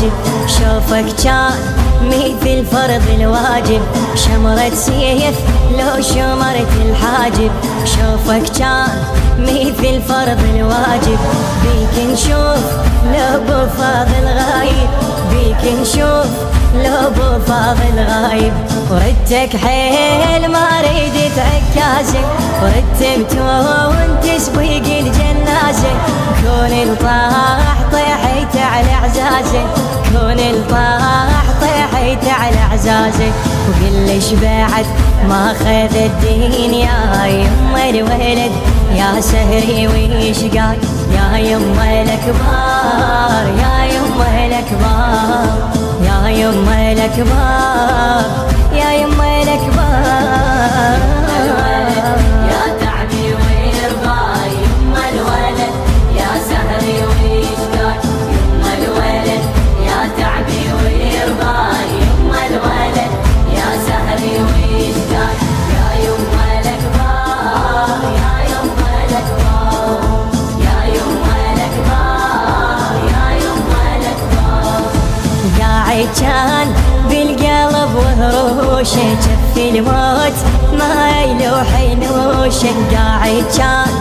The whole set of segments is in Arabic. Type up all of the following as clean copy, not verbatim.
الواجب، شوفك كان مثل فرض الواجب، شمرة سيف لو شمرت الحاجب، شوفك كان مثل فرض الواجب، بيك نشوف لو بفاضل غايب، بيك نشوف لو بفاضل غايب، وردتك حيل ما ريدت عكازك، ورتبت وانت سبيق الجنازة، كون الطاح طيحت على عزازك، كون الطاح طيحت على عزازك، وقلش بعد ما خذ الدين يا يما الولد، يا سهري ويش قال يا يما الكبار، يا يما الكبار، يا يما الكبار، يا يما الكبار، يا تعبي ويرضى يما الولد، يا سهري ويش قال يما الولد، يا تعبي ويرضى يما الولد، يا سهري ويش قال يا يما الكبار، يا يما الكبار، يا يما الكبار، يا يما الكبار. قاعد كان بالقلب وهروشه، جف الموت ما يلوح ينوشه، قاعد كان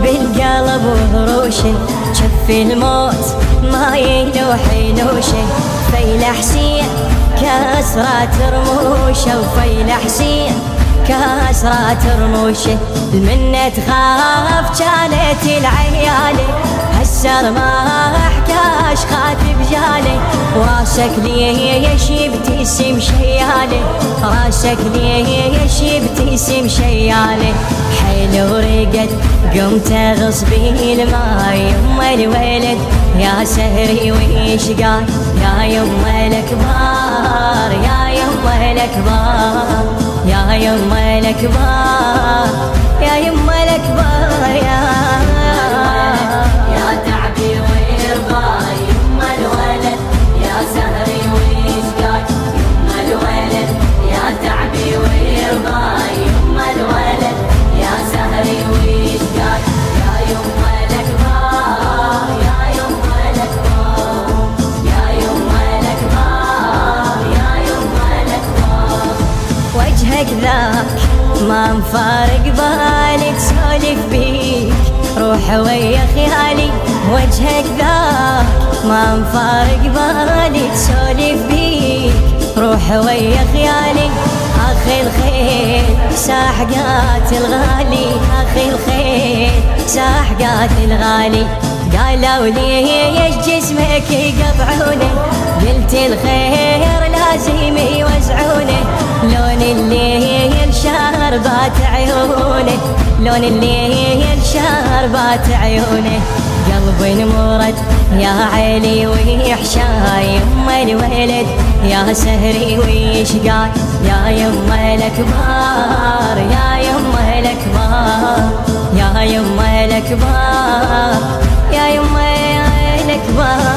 بالقلب وهروشه، جف الموت ما يلوح ينوشه، فيل حسين كسرات رموشه، وفيل حسين كسرات رموشه، المنة تخاف كانت العيالة، هالسر ما حكاش خاتب جالي، راسك ليش يبتسم شيالي، راسك ليش يبتسم شيالي، حيل ورقد قمت غصبي الماء يما الولد، يا سهري ويش قال يا يما الكبار، يا يما الكبار، يا يما الكبار، يا يما الكبار، يا تعبي ويرضى يما الولد، يا سهري ويش قال يما الولد، يا تعبي ويرضى يما الولد، يا سهري ويش قال يا يما الكبار، يا يما الكبار، يا يما الكبار، يا يما الكبار. وجهك ذاك ما مفارق بالي تسولف بيك، روح ويا خيالي، وجهك ذاك ما مفارق بالي تسولف بيك، روح ويا خيالي، اخي الخيل ساحقات الغالي، اخي الخيل ساحقات الغالي، قالوا ليش جسمك يقطعونه، قلت الخير لازم يوزعونه، لون الليل شاربات عيونه، لون الليل شاربات عيونه، قلبي انمرد يا عيلي ويحشى يما الولد، يا سهري ويش قال يا يما الكبار، يا يما الكبار، يا يما الكبار، يا يما الكبار.